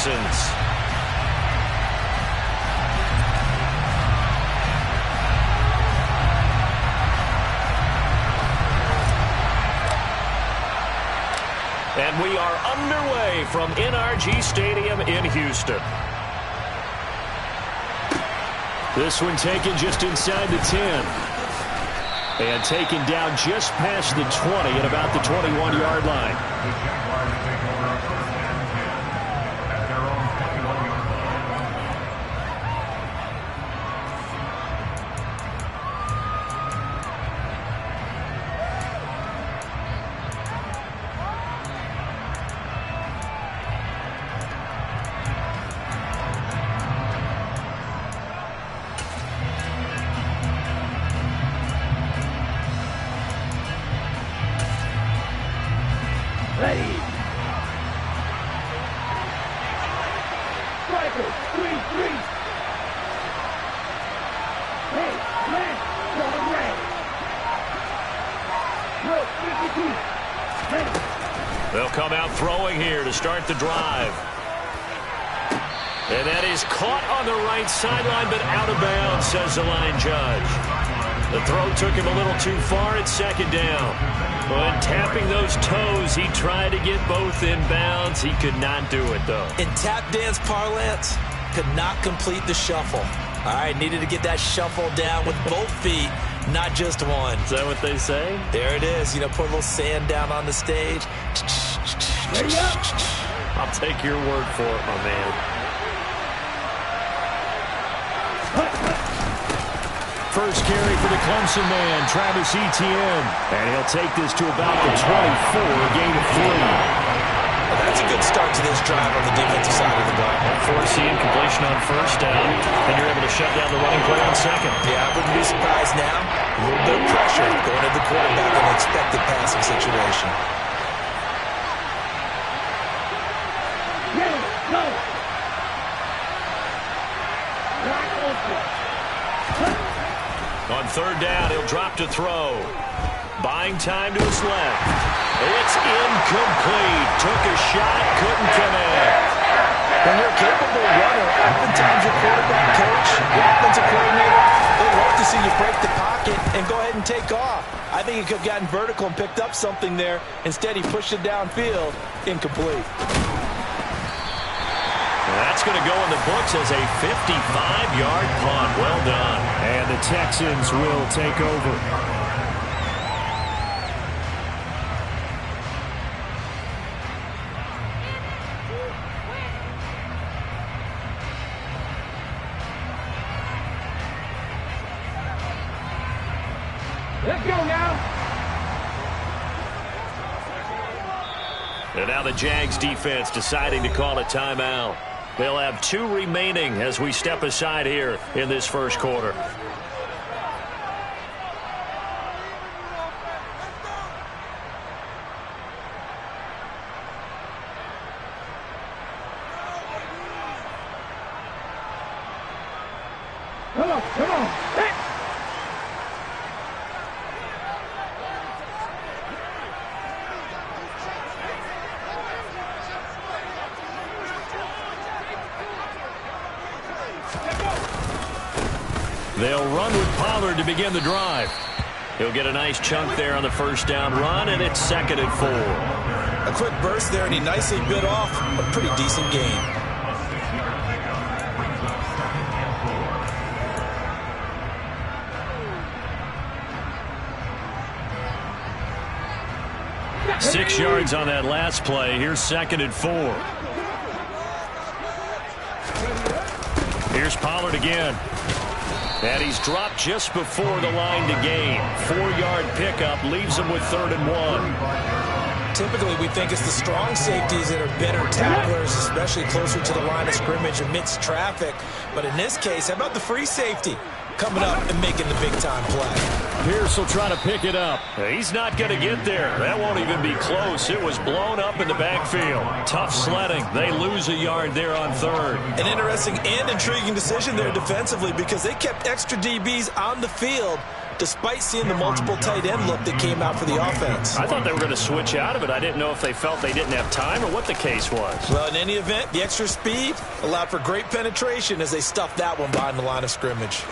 Texans. And we are underway from NRG Stadium in Houston. This one taken just inside the 10. And taken down just past the 20 at about the 21-yard line. They'll come out throwing here to start the drive. And that is caught on the right sideline, but out of bounds, says the line judge. The throw took him a little too far at second down. When tapping those toes, he tried to get both in bounds. He could not do it, though. In tap dance parlance, could not complete the shuffle. All right, needed to get that shuffle down with both feet, not just one. Is that what they say? There it is. You know, put a little sand down on the stage. There you go. I'll take your word for it, my man. First carry for the Clemson man, Travis Etienne. And he'll take this to about the 24, gain of 3. Well, that's a good start to this drive on the defensive side of the ball. Forcing completion on first down, and you're able to shut down the running play on second. Yeah, I wouldn't be surprised now. A little bit of pressure going at the quarterback in an expected passing situation. On third down, he'll drop to throw. Buying time to his left. It's incomplete. Took a shot, couldn't connect. When you're a capable runner, oftentimes your quarterback coach, your offensive coordinator, they love to see you break the pocket and go ahead and take off. I think he could have gotten vertical and picked up something there. Instead, he pushed it downfield. Incomplete. That's going to go in the books as a 55-yard punt. Well done. And the Texans will take over. Let's go now. And now the Jags defense deciding to call a timeout. They'll have 2 remaining as we step aside here in this first quarter. Come on, come on. Hey. They'll run with Pollard to begin the drive. He'll get a nice chunk there on the first down run, and it's 2nd and 4. A quick burst there, and he nicely bit off a pretty decent gain. Six yards on that last play. Here's 2nd and 4. Here's Pollard again. And he's dropped just before the line to gain. 4-yard pickup leaves him with 3rd and 1. Typically, we think it's the strong safeties that are better tacklers, especially closer to the line of scrimmage amidst traffic. But in this case, how about the free safety coming up and making the big-time play? Pierce will try to pick it up. He's not going to get there. That won't even be close. It was blown up in the backfield. Tough sledding. They lose a yard there on 3rd. An interesting and intriguing decision there defensively because they kept extra DBs on the field despite seeing the multiple tight end look that came out for the offense. I thought they were going to switch out of it. I didn't know if they felt they didn't have time or what the case was. Well, in any event, the extra speed allowed for great penetration as they stuffed that one behind the line of scrimmage.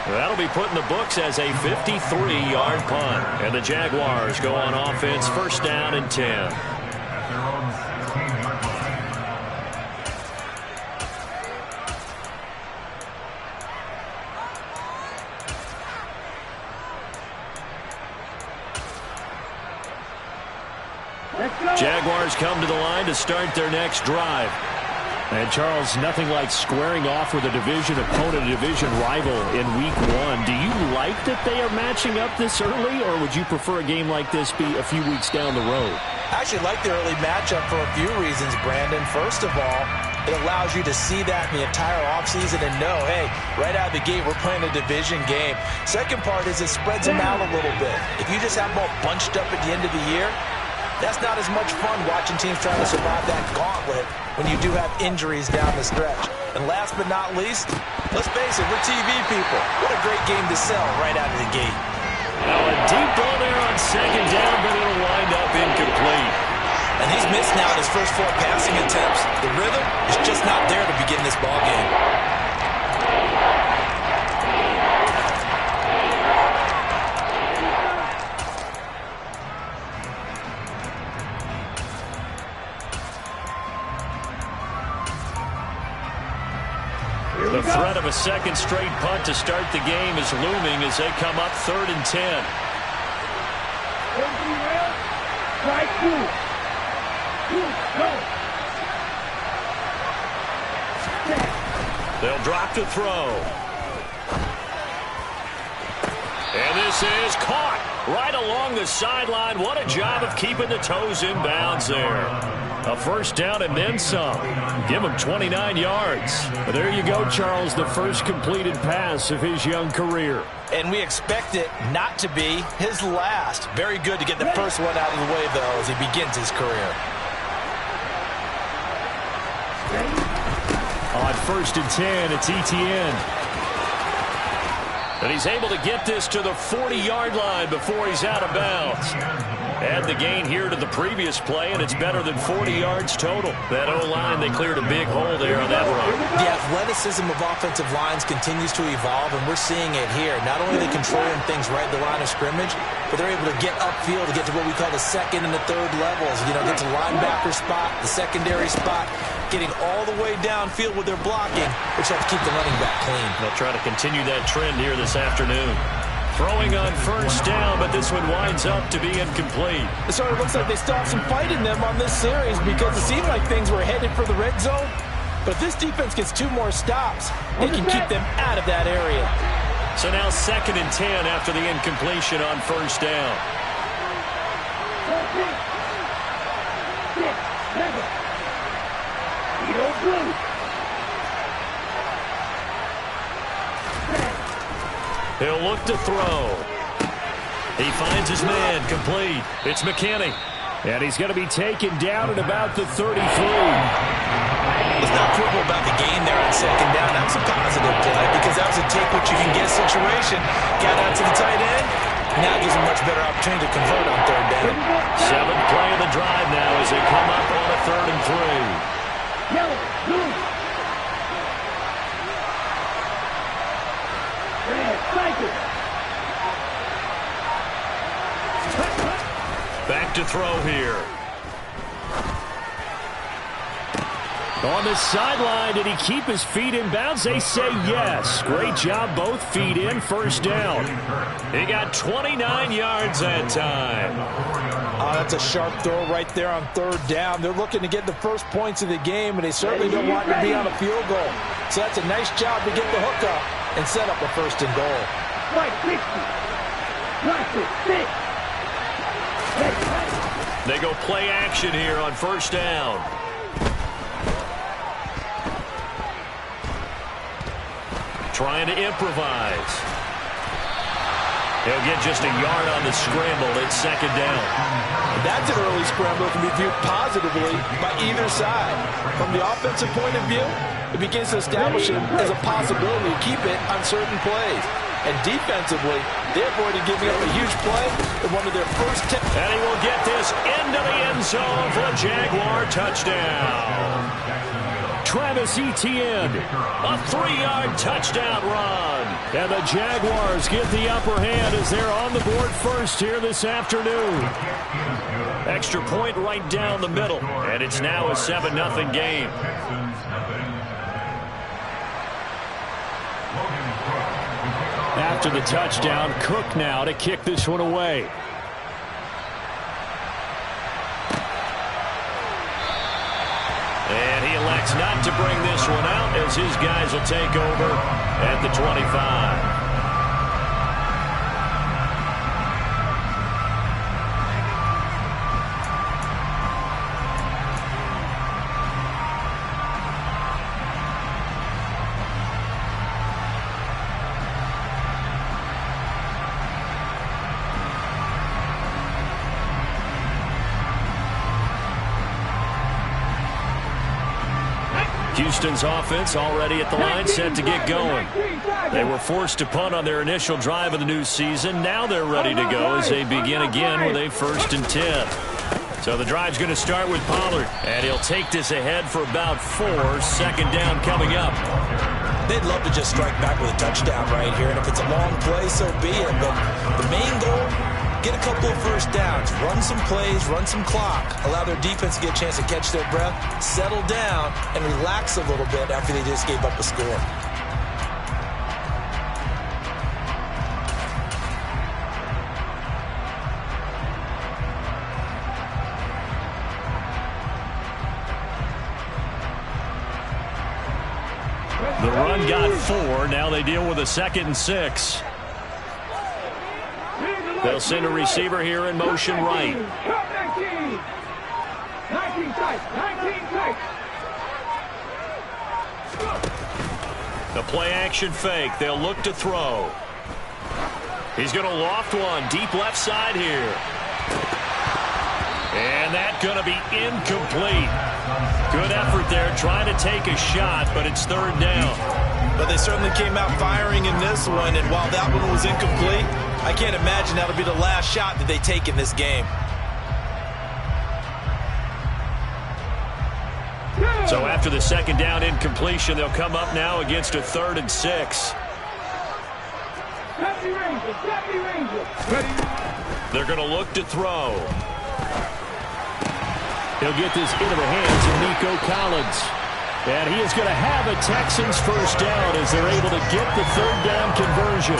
That'll be put in the books as a 53-yard punt. And the Jaguars go on offense, first down and 10. Jaguars come to the line to start their next drive. And, Charles, nothing like squaring off with a division opponent, a division rival in Week 1. Do you like that they are matching up this early, or would you prefer a game like this be a few weeks down the road? I actually like the early matchup for a few reasons, Brandon. First of all, it allows you to see that in the entire offseason and know, hey, right out of the gate, we're playing a division game. Second part is it spreads them out a little bit. If you just have them all bunched up at the end of the year, that's not as much fun watching teams trying to survive that gauntlet when you do have injuries down the stretch. And last but not least, let's face it, we're TV people. What a great game to sell right out of the gate. Now a deep ball there on second down, but it'll wind up incomplete. And he's missed now in his first 4 passing attempts. The rhythm is just not there to begin this ball game. The threat of a second straight punt to start the game is looming as they come up 3rd and 10. They'll drop to throw. And this is caught right along the sideline. What a job of keeping the toes in bounds there. A first down and then some. Give him 29 yards. But there you go, Charles, the first completed pass of his young career. And we expect it not to be his last. Very good to get the first one out of the way, though, as he begins his career. On 1st and 10, it's Etienne. And he's able to get this to the 40-yard line before he's out of bounds. Add the gain here to the previous play, and it's better than 40 yards total. That O-line, they cleared a big hole there on that run. The athleticism of offensive lines continues to evolve, and we're seeing it here. Not only are they controlling things right at the line of scrimmage, but they're able to get upfield to get to what we call the second and the third levels. You know, get to linebacker spot, the secondary spot, getting all the way downfield with their blocking, which helps keep the running back clean. They'll try to continue that trend here this afternoon. Throwing on first down, but this one winds up to be incomplete. It sort of looks like they still have some fight in them on this series because it seemed like things were headed for the red zone. But if this defense gets 2 more stops, they can keep them out of that area. So now 2nd and 10 after the incompletion on first down. He'll look to throw. He finds his man, complete. It's McKinney. And he's going to be taken down at about the 33. Let's not quibble about the gain there on second down. That was a positive play because that was a take what you can get situation. Got out to the tight end. Now gives him a much better opportunity to convert on 3rd down. 7th play of the drive now as they come up on a 3rd and 3. Back to throw here. On the sideline, did he keep his feet in bounds? They say yes. Great job, both feet in, first down. He got 29 yards that time. That's a sharp throw right there on 3rd down. They're looking to get the first points of the game, and they certainly don't want to be on a field goal. So that's a nice job to get the hook up and set up a 1st and goal. They go play action here on first down. Trying to improvise. He'll get just a yard on the scramble. It's second down. That's an early scramble that can be viewed positively by either side. From the offensive point of view, it begins to establish him as a possibility to keep it on certain plays. And defensively, they avoided giving up a huge play in one of their first 10. And he will get this into the end zone for a Jaguar touchdown. Travis Etienne, a 3-yard touchdown run. And the Jaguars get the upper hand as they're on the board first here this afternoon. Extra point right down the middle, and it's now a 7-0 game. After the touchdown, Cook now to kick this one away. And he elects not to bring this one out as his guys will take over at the 25. Houston's offense already at the line, set to get going. They were forced to punt on their initial drive of the new season. Now they're ready to go as they begin again with a 1st and 10. So the drive's going to start with Pollard, and he'll take this ahead for about 4. Second down coming up. They'd love to just strike back with a touchdown right here, and if it's a long play, so be it. But the main goal, get a couple of first downs, run some plays, run some clock, allow their defense to get a chance to catch their breath, settle down, and relax a little bit after they just gave up a score. The run got 4. Now they deal with a 2nd and 6. They'll send a receiver here in motion right. 19 tight. The play action fake. They'll look to throw. He's going to loft one deep left side here. And that's going to be incomplete. Good effort there trying to take a shot, but it's 3rd down. But they certainly came out firing in this one, and while that one was incomplete, I can't imagine that'll be the last shot that they take in this game. So after the 2nd down incompletion, they'll come up now against a 3rd and 6. They're going to look to throw. He'll get this into the hands of Nico Collins. And he is going to have a Texans first down as they're able to get the 3rd down conversion.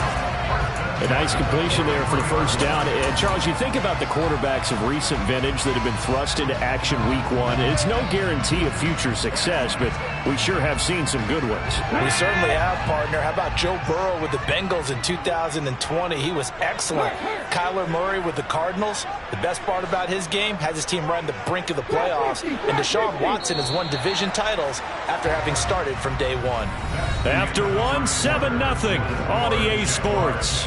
A nice completion there for the first down. And, Charles, you think about the quarterbacks of recent vintage that have been thrust into action week 1. It's no guarantee of future success, but we sure have seen some good ones. We certainly have, partner. How about Joe Burrow with the Bengals in 2020? He was excellent. Kyler Murray with the Cardinals. The best part about his game, has his team right on the brink of the playoffs. And Deshaun Watson has won division titles after having started from day 1. After 1, 7-0 on EA Sports.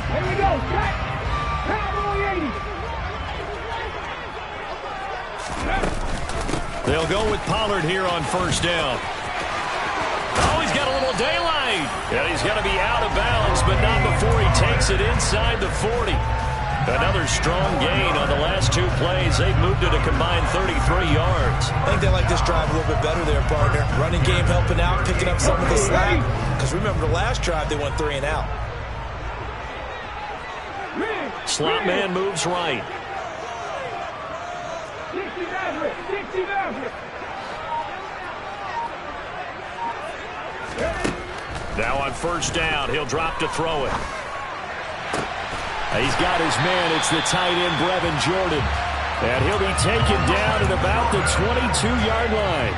Here we go, cut. Cowboy 80. They'll go with Pollard here on first down. Oh, he's got a little daylight. And he's going to be out of bounds, but not before he takes it inside the 40. Another strong gain on the last 2 plays. They've moved it a combined 33 yards. I think they like this drive a little bit better there, partner. Running game helping out, picking up some of the slack. Because remember, the last drive they went 3 and out. Slot man moves right. 60 Maverick. Now on first down, he'll drop to throw it. He's got his man. It's the tight end, Brevin Jordan. And he'll be taken down at about the 22-yard line.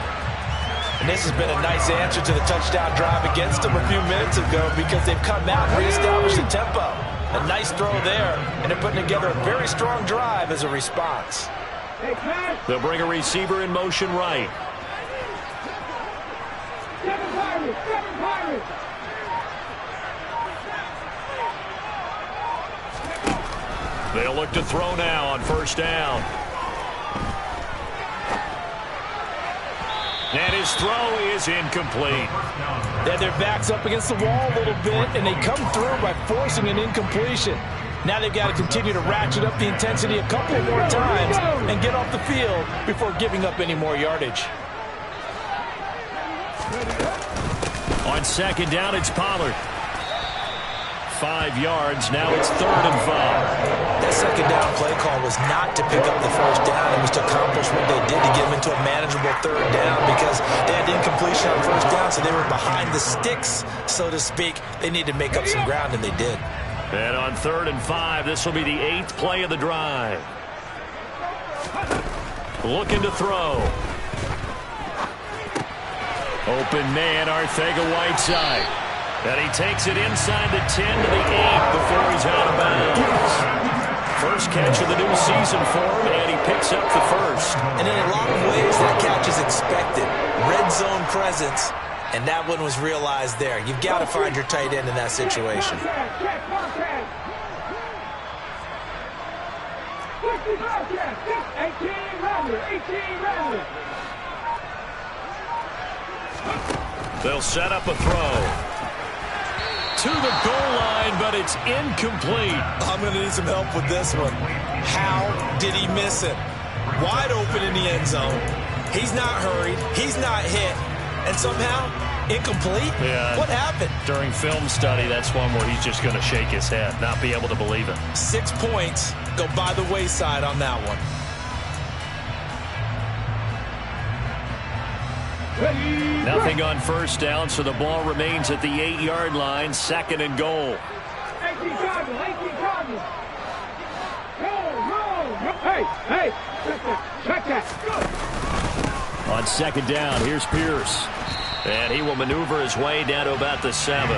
And this has been a nice answer to the touchdown drive against them a few minutes ago because they've come out and reestablished the tempo. A nice throw there, and they're putting together a very strong drive as a response. They'll bring a receiver in motion right. Seven Pirates. They'll look to throw now on first down. And his throw is incomplete. They had their backs up against the wall a little bit, and they come through by forcing an incompletion. Now they've got to continue to ratchet up the intensity a couple more times and get off the field before giving up any more yardage. On second down, it's Pollard. 5 yards. Now it's 3rd and 5. That second down play call was not to pick up the first down. It was to accomplish what they did to get them into a manageable 3rd down because they had incompletion on first down, so they were behind the sticks, so to speak. They needed to make up some ground, and they did. And on 3rd and 5, this will be the 8th play of the drive. Looking to throw. Open man, Arcega-Whiteside. And he takes it inside the 10 to the 8 before he's out of bounds. First catch of the new season for him, and he picks up the first. And in a lot of ways, that catch is expected. Red zone presence, and that one was realized there. You've got to find your tight end in that situation. They'll set up a throw. To the goal line, but it's incomplete. I'm going to need some help with this one. How did he miss it? Wide open in the end zone. He's not hurried. He's not hit. And somehow, incomplete? Yeah. What happened? During film study, that's one where he's just going to shake his head, not be able to believe it. 6 points go by the wayside on that one. Nothing on first down, so the ball remains at the 8-yard line, 2nd and goal. 18 Cardinals. Roll. Hey, check that. On second down, here's Pierce. And he will maneuver his way down to about the 7.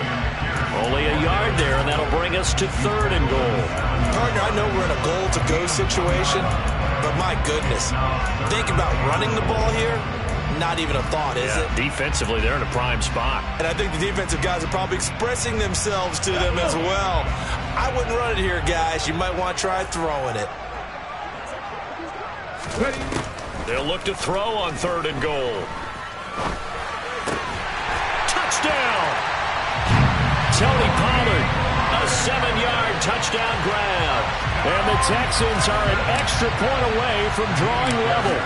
Only a yard there, and that'll bring us to 3rd and goal. Partner, I know we're in a goal-to-go situation, but my goodness, think about running the ball here. Not even a thought, is it? Defensively, they're in a prime spot. And I think the defensive guys are probably expressing themselves to them as well. I wouldn't run it here, guys. You might want to try throwing it. They'll look to throw on 3rd and goal. Touchdown! Tony Pollard, a 7-yard touchdown grab. And the Texans are an extra point away from drawing level.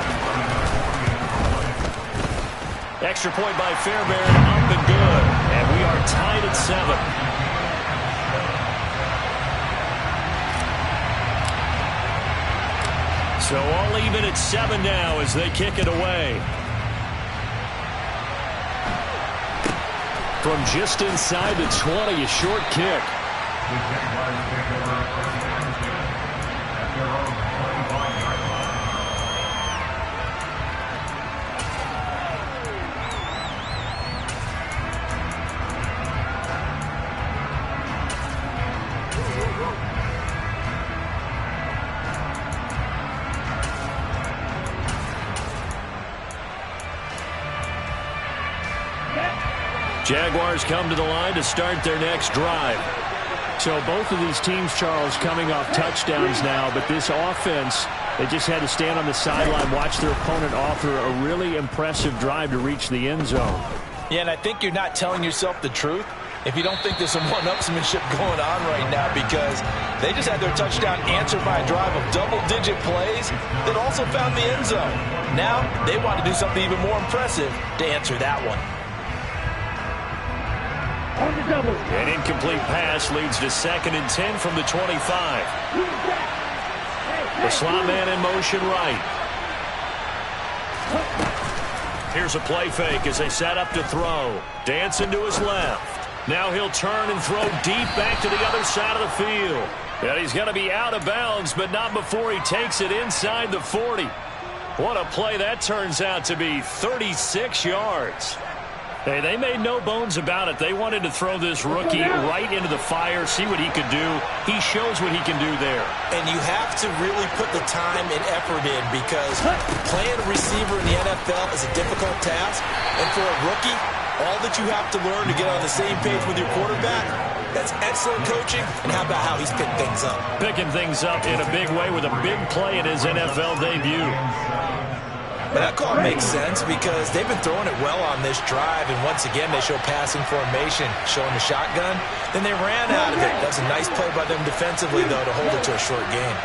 Extra point by Fairbairn, up and good. And we are tied at 7. So all even at 7 now as they kick it away. From just inside the 20, a short kick. Jaguars come to the line to start their next drive. So both of these teams, Charles, coming off touchdowns now, but this offense, they just had to stand on the sideline, watch their opponent offer a really impressive drive to reach the end zone. Yeah, and I think you're not telling yourself the truth if you don't think there's some one-upsmanship going on right now, because they just had their touchdown answered by a drive of double-digit plays that also found the end zone. Now they want to do something even more impressive to answer that one. An incomplete pass leads to 2nd and 10 from the 25. The slot man in motion right. Here's a play fake as they set up to throw. Dancing to his left. Now he'll turn and throw deep back to the other side of the field. And he's going to be out of bounds, but not before he takes it inside the 40. What a play that turns out to be, 36 yards. Hey, they made no bones about it. They wanted to throw this rookie right into the fire, see what he could do. He shows what he can do there. And you have to really put the time and effort in because playing a receiver in the NFL is a difficult task. And for a rookie, all that you have to learn to get on the same page with your quarterback, that's excellent coaching. And how about how he's picked things up? Picking things up in a big way with a big play in his NFL debut. But that call makes sense because they've been throwing it well on this drive, and once again they show passing formation, showing the shotgun. Then they ran out of it. That's a nice play by them defensively, though, to hold it to a short gain.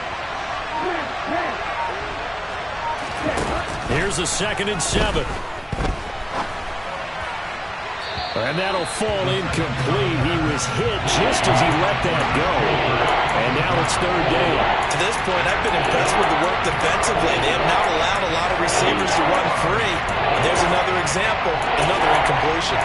Here's a 2nd and 7. And that'll fall incomplete. He was hit just as he let that go. And now it's 3rd down. To this point, I've been impressed with the work defensively. They have not allowed a lot of receivers to run free. And there's another example, another incompletion.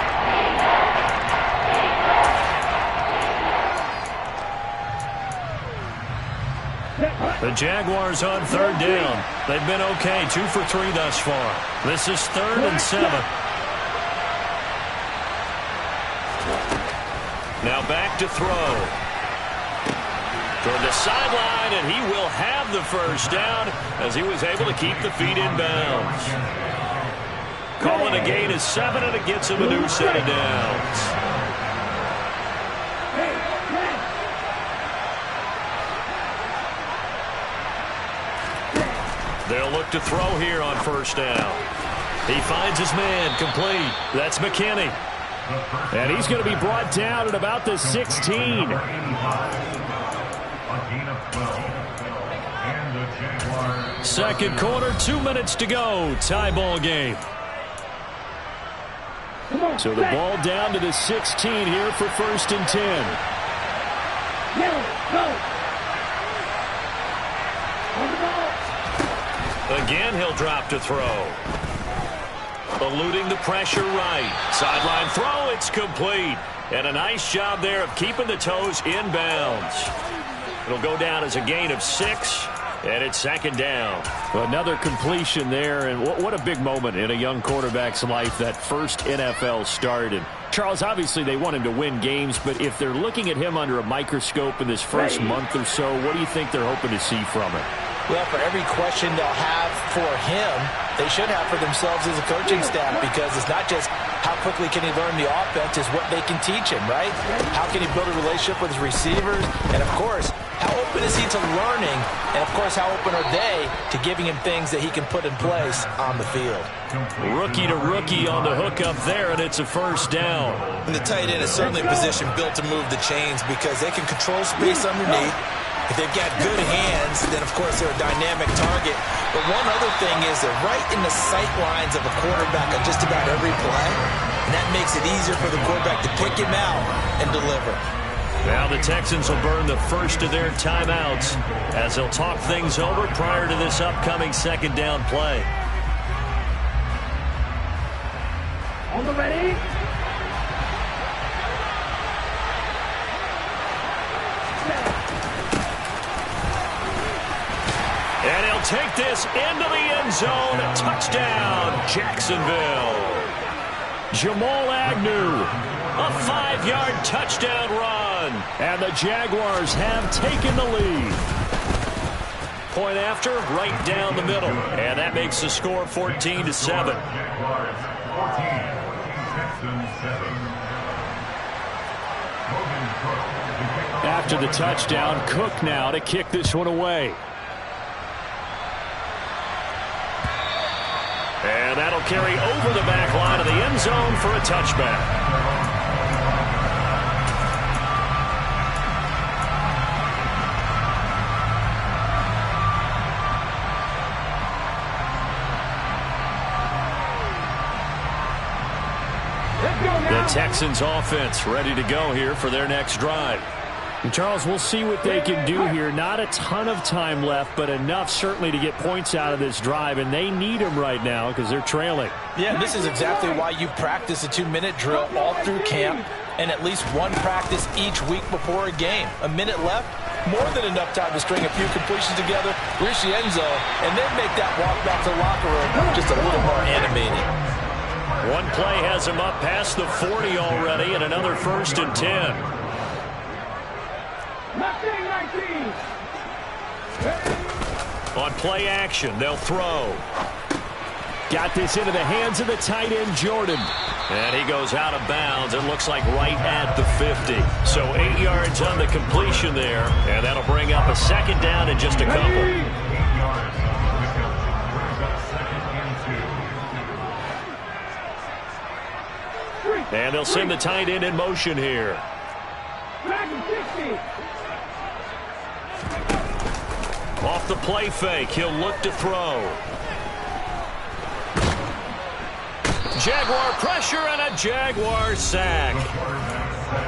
The Jaguars on 3rd down. They've been okay, 2 for 3 thus far. This is 3rd and 7. Now back to throw. Toward the sideline, and he will have the 1st down as he was able to keep the feet in bounds. Calling a gain of 7, and it gets him a new set of downs. They'll look to throw here on 1st down. He finds his man, complete. That's McKinney. And he's going to be brought down at about the 16. Second quarter, 2 minutes to go. Tie ball game. So the ball down to the 16 here for 1st and 10. Again, he'll drop to throw. Eluding the pressure right. Sideline throw, it's complete. And a nice job there of keeping the toes in bounds. It'll go down as a gain of 6, and it's 2nd down. Another completion there, and what a big moment in a young quarterback's life, that first NFL start. And Charles, obviously they want him to win games, but if they're looking at him under a microscope in this first month or so, what do you think they're hoping to see from him? Well, for every question they'll have for him, they should have for themselves as a coaching staff, because it's not just how quickly can he learn the offense, it's what they can teach him, right? How can he build a relationship with his receivers? And, of course, how open is he to learning? And, of course, how open are they to giving him things that he can put in place on the field? Rookie to rookie on the hook up there, and it's a 1st down. And the tight end is certainly a position built to move the chains because they can control space underneath. If they've got good hands, then, of course, they're a dynamic target. But one other thing is they're right in the sight lines of a quarterback on just about every play. And that makes it easier for the quarterback to pick him out and deliver. Now the Texans will burn the first of their timeouts as they'll talk things over prior to this upcoming 2nd down play. On the ready. And he'll take this into the end zone. Touchdown, Jacksonville. Jamal Agnew, a 5-yard touchdown run. And the Jaguars have taken the lead. Point after, right down the middle. And that makes the score 14-7. After the touchdown, Cook now to kick this one away. And that'll carry over the back line of the end zone for a touchback. The Texans offense ready to go here for their next drive. And Charles, we'll see what they can do here. Not a ton of time left, but enough certainly to get points out of this drive, and they need them right now because they're trailing. Yeah, this is exactly why you practice a 2-minute drill all through camp and at least one practice each week before a game. A minute left, more than enough time to string a few completions together, reach the end zone, and then make that walk back to the locker room just a little more animated. One play has him up past the 40 already, and another 1st and 10. 19. On play action, they'll throw. Got this into the hands of the tight end, Jordan. And he goes out of bounds. It looks like right at the 50. So 8 yards on the completion there. And that'll bring up a 2nd down in just a couple. And they'll send the tight end in motion here. Off the play fake, he'll look to throw. Jaguar pressure and a Jaguar sack.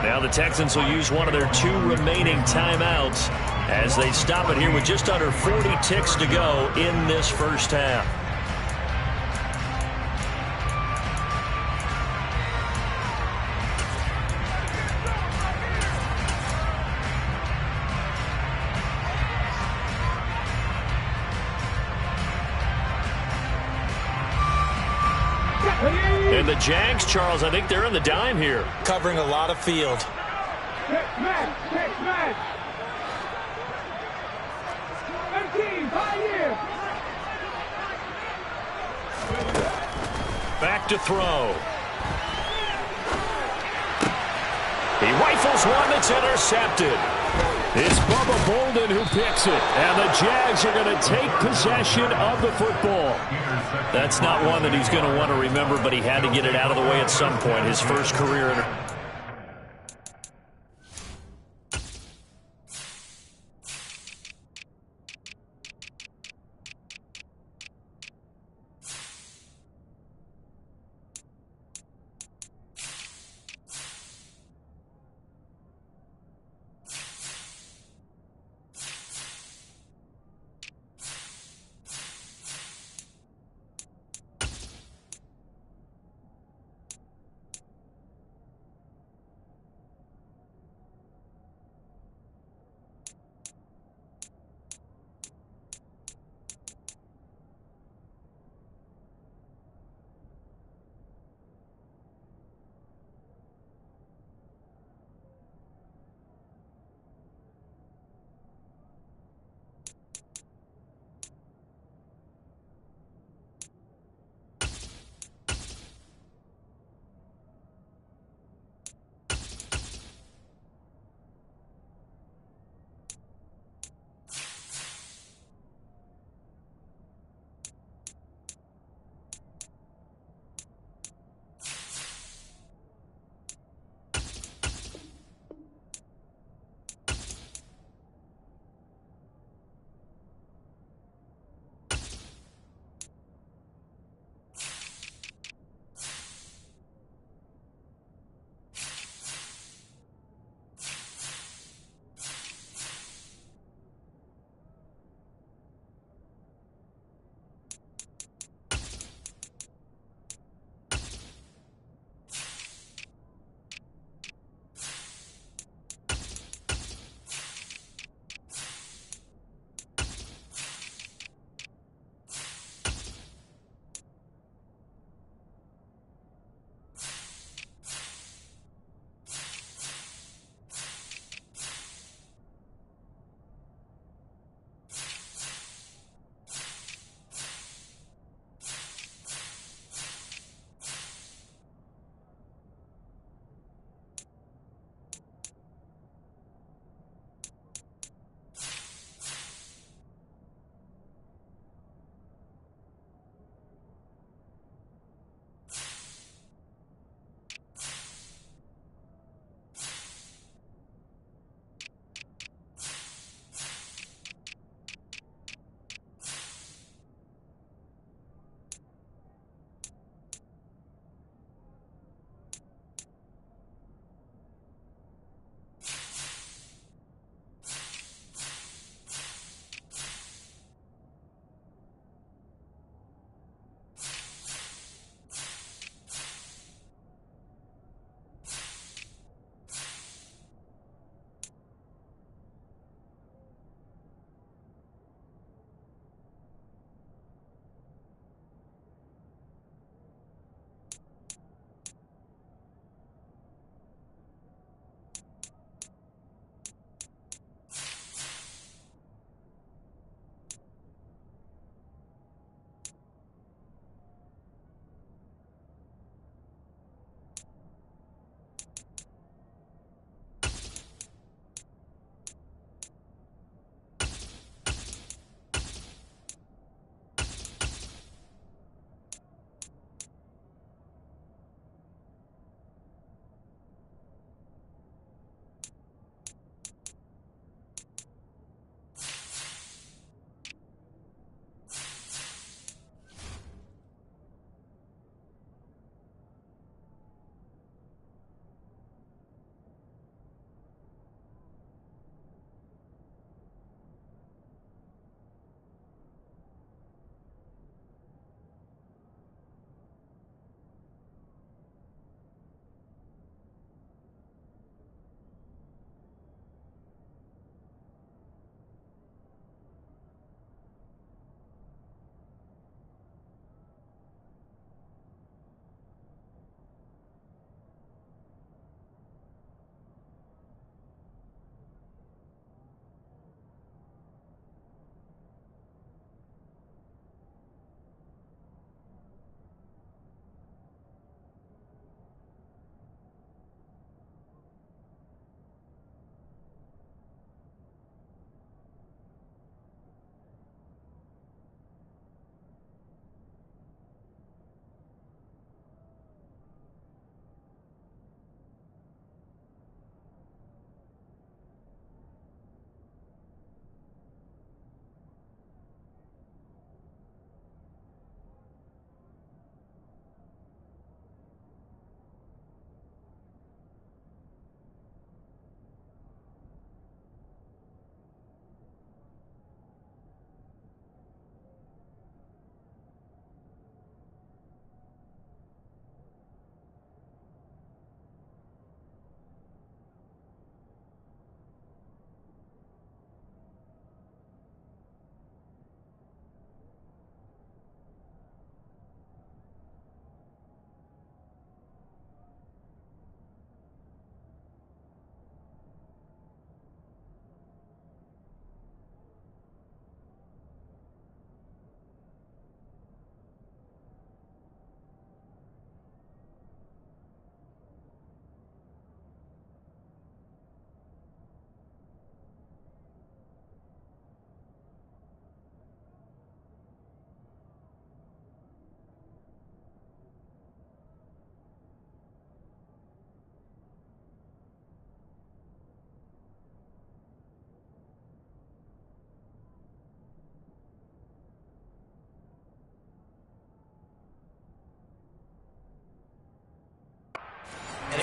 Now the Texans will use one of their 2 remaining timeouts as they stop it here with just under 40 ticks to go in this first half. And the Jags, Charles, I think they're in the dime here. Covering a lot of field. Next man. 18, 5 years. Back to throw. He rifles one that's intercepted. It's Bubba Bolden who picks it. And the Jags are going to take possession of the football. That's not one that he's going to want to remember, but he had to get it out of the way at some point. His first career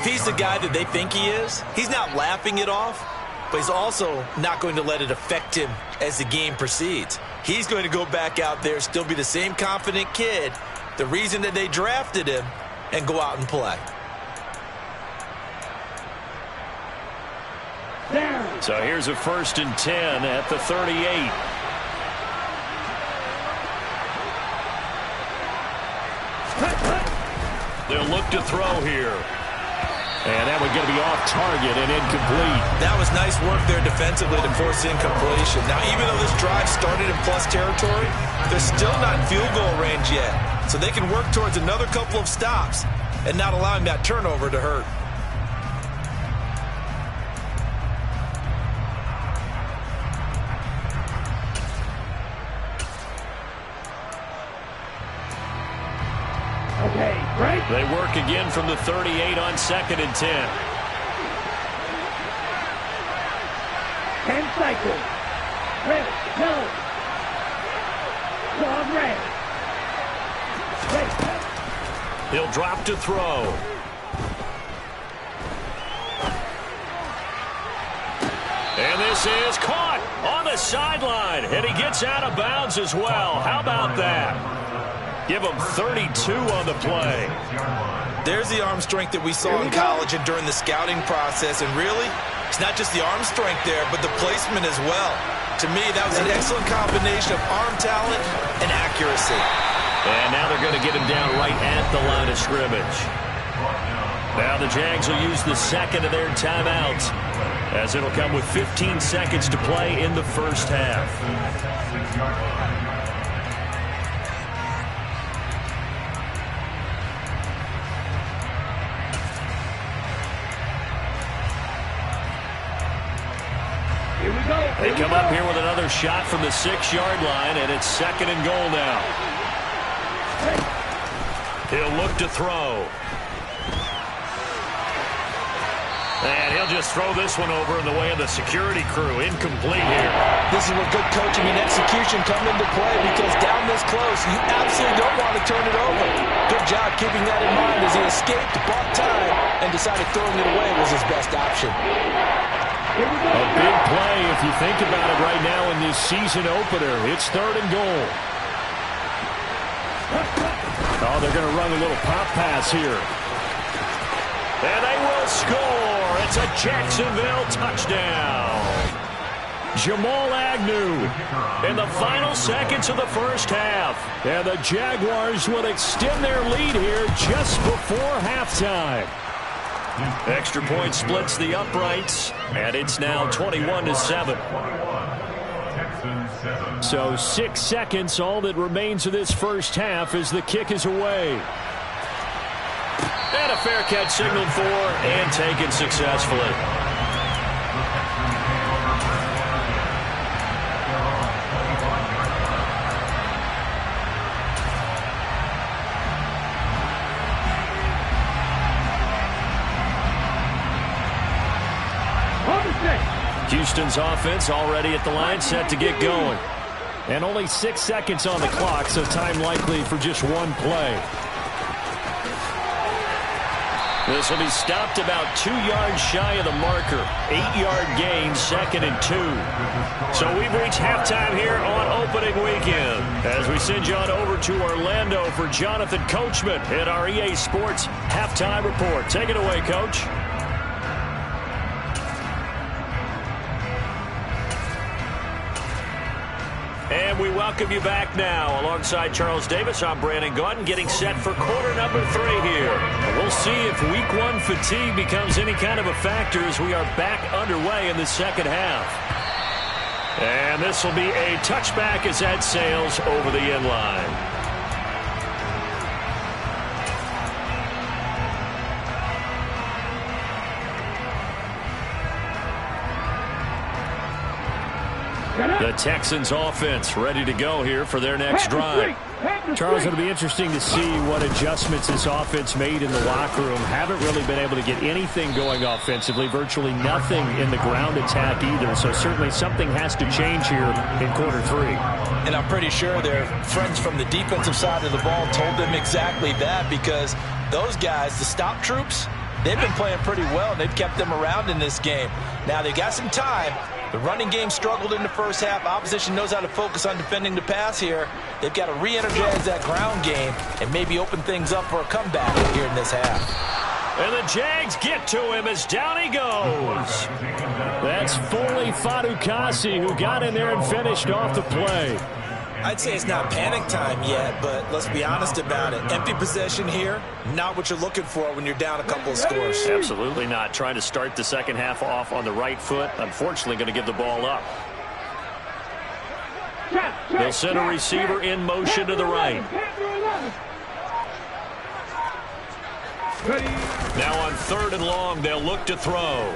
he's the guy that they think he is, he's not laughing it off, but he's also not going to let it affect him as the game proceeds. He's going to go back out there, still be the same confident kid, the reason that they drafted him, and go out and play. So here's a 1st and 10 at the 38. They'll look to throw here. And that one's going to be off target and incomplete. That was nice work there defensively to force incompletion. Now, even though this drive started in plus territory, they're still not in field goal range yet. So they can work towards another couple of stops and not allowing that turnover to hurt. Okay, break. They work again from the 38 on 2nd and 10. 10 cycles. Red, yellow. Dog red. Red. He'll drop to throw. And this is caught on the sideline. And he gets out of bounds as well. How about that? Give him 32 on the play. There's the arm strength that we saw in college and during the scouting process. And really, it's not just the arm strength there, but the placement as well. To me, that was an excellent combination of arm talent and accuracy. And now they're going to get him down right at the line of scrimmage. Now the Jags will use the second of their timeouts, as it'll come with 15 seconds to play in the first half. They come up here with another shot from the 6-yard line, and it's 2nd and goal now. He'll look to throw. And he'll just throw this one over in the way of the security crew. Incomplete here. This is where good coaching and execution come into play, because down this close, you absolutely don't want to turn it over. Good job keeping that in mind as he escaped, bought time, and decided throwing it away was his best option. A big play if you think about it right now in this season opener. It's 3rd and goal. Oh, they're going to run a little pop pass here. And they will score. It's a Jacksonville touchdown. Jamal Agnew in the final seconds of the first half. And the Jaguars will extend their lead here just before halftime. Extra point splits the uprights, and it's now 21-7. So 6 seconds, all that remains of this first half as the kick is away. And a fair catch signaled for and taken successfully. Houston's offense already at the line, set to get going. And only 6 seconds on the clock, so time likely for just one play. This will be stopped about 2 yards shy of the marker. 8-yard gain, 2nd and 2. So we've reached halftime here on opening weekend, as we send you on over to Orlando for Jonathan Coachman at our EA Sports Halftime Report. Take it away, Coach. And we welcome you back now. Alongside Charles Davis, I'm Brandon Gaudin, getting set for quarter number 3 here. And we'll see if week 1 fatigue becomes any kind of a factor as we are back underway in the second half. And this will be a touchback as that sails over the end line. The Texans offense ready to go here for their next drive. Charles, it'll be interesting to see what adjustments this offense made in the locker room. Haven't really been able to get anything going offensively, virtually nothing in the ground attack either. So certainly something has to change here in quarter 3. And I'm pretty sure their friends from the defensive side of the ball told them exactly that, because those guys, the stop troops, they've been playing pretty well, and they've kept them around in this game. Now, they've got some time. The running game struggled in the first half. Opposition knows how to focus on defending the pass here. They've got to re-energize that ground game and maybe open things up for a comeback here in this half. And the Jags get to him as down he goes. That's Foley Fatukasi who got in there and finished off the play. I'd say it's not panic time yet, but let's be honest about it. Empty possession here, not what you're looking for when you're down a couple of scores. Absolutely not. Trying to start the second half off on the right foot. Unfortunately, going to give the ball up. They'll send a receiver in motion to the right. Now on 3rd and long, they'll look to throw.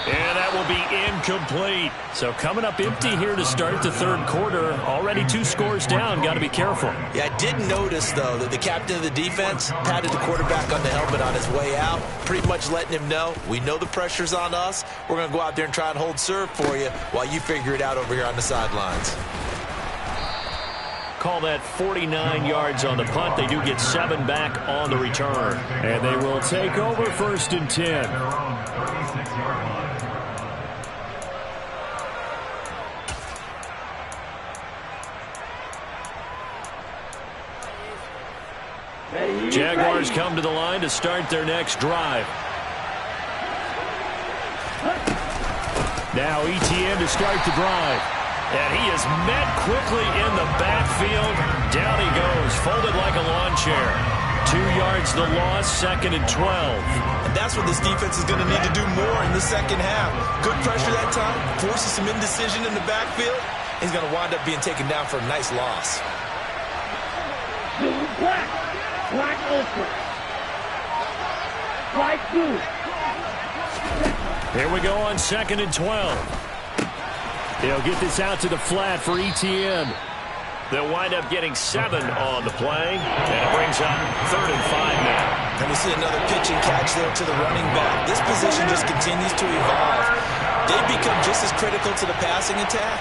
And that will be incomplete. So coming up empty here to start the 3rd quarter. Already 2 scores down. Got to be careful. Yeah, I did notice, though, that the captain of the defense patted the quarterback on the helmet on his way out, pretty much letting him know, we know the pressure's on us. We're going to go out there and try and hold serve for you while you figure it out over here on the sidelines. Call that 49 yards on the punt. They do get 7 back on the return. And they will take over 1st and 10. Jaguars come to the line to start their next drive. Now Etienne to start the drive. And he is met quickly in the backfield. Down he goes, folded like a lawn chair. 2 yards the loss, 2nd and 12. And that's what this defense is going to need to do more in the second half. Good pressure that time, forces some indecision in the backfield. He's going to wind up being taken down for a nice loss. Black ultra. Black blue. Here we go on 2nd and 12. They'll get this out to the flat for Etienne. They'll wind up getting 7 on the play. And it brings up 3rd and 5 now. And we see another pitch and catch there to the running back. This position just continues to evolve. They've become just as critical to the passing attack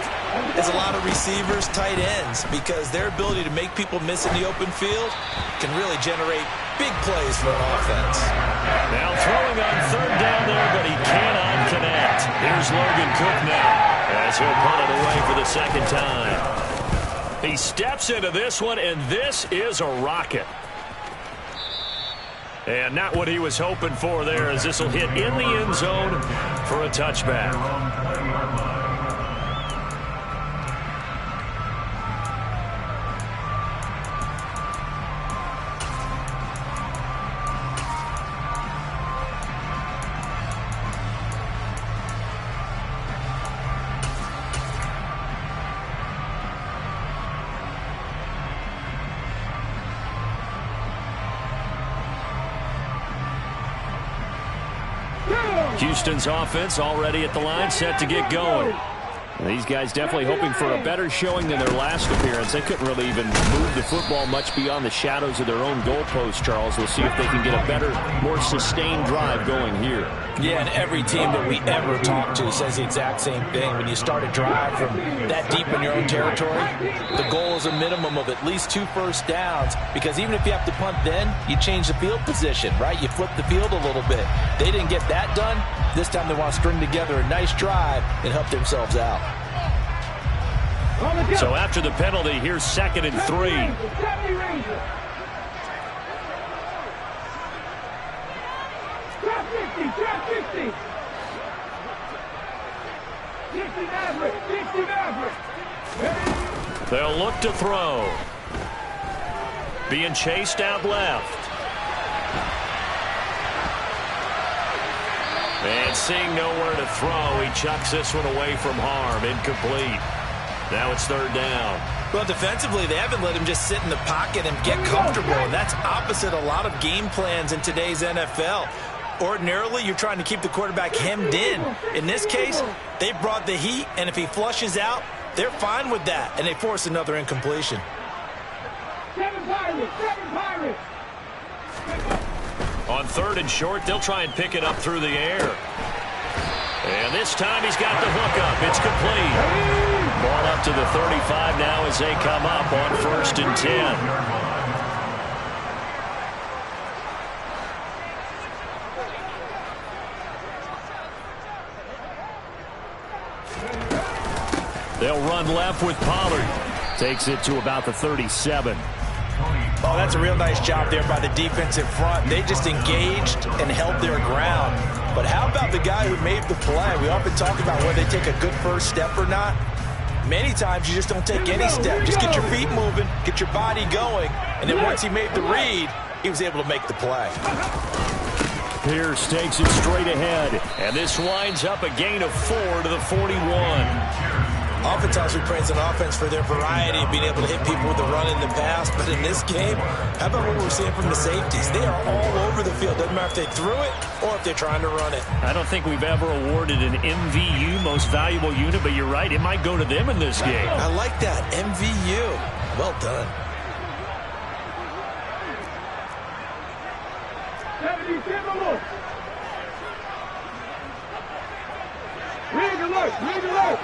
as a lot of receivers, tight ends, because their ability to make people miss in the open field can really generate big plays for an offense. Now throwing on 3rd down there, but he cannot connect. Here's Logan Cook now as he'll punt it away for the 2nd time. He steps into this one, and this is a rocket. And not what he was hoping for there, as this will hit in the end zone for a touchback. Houston's offense already at the line, set to get going. These guys definitely hoping for a better showing than their last appearance. They couldn't really even move the football much beyond the shadows of their own goalpost, Charles. We'll see if they can get a better, more sustained drive going here. Yeah, and every team that we ever talk to says the exact same thing. When you start a drive from that deep in your own territory, the goal is a minimum of at least 2 first downs, because even if you have to punt then, you change the field position, right? You flip the field a little bit. They didn't get that done. This time they want to string together a nice drive and help themselves out. So after the penalty, here's 2nd and 3. Drop 50, drop 50. 50 Maverick, 50 Maverick. They'll look to throw. Being chased out left. And seeing nowhere to throw, he chucks this one away from harm. Incomplete. Now it's 3rd down. Well, defensively, they haven't let him just sit in the pocket and get comfortable, and that's opposite a lot of game plans in today's NFL. Ordinarily, you're trying to keep the quarterback hemmed in. In this case, they brought the heat, and if he flushes out, they're fine with that, and they force another incompletion. 7 Pirates, 7 Pirates. On 3rd and short, they'll try and pick it up through the air. And this time he's got the hook up. It's complete. Ball up to the 35 now as they come up on 1st and 10. They'll run left with Pollard. Takes it to about the 37. Oh, that's a real nice job there by the defensive front. They just engaged and held their ground. But how about the guy who made the play? We often talk about whether they take a good first step or not. Many times you just don't take any step. Just get your feet moving, get your body going, and then once he made the read, he was able to make the play. Pierce takes it straight ahead, and this winds up a gain of 4 to the 41. Oftentimes we praise an offense for their variety of being able to hit people with the run in the pass, but in this game, how about what we're seeing from the safeties? They are all over the field. Doesn't matter if they threw it or if they're trying to run it. I don't think we've ever awarded an MVU, most valuable unit, but you're right, it might go to them in this game. I like that, MVU. Well done. 77 look. Rig alert, rig alert.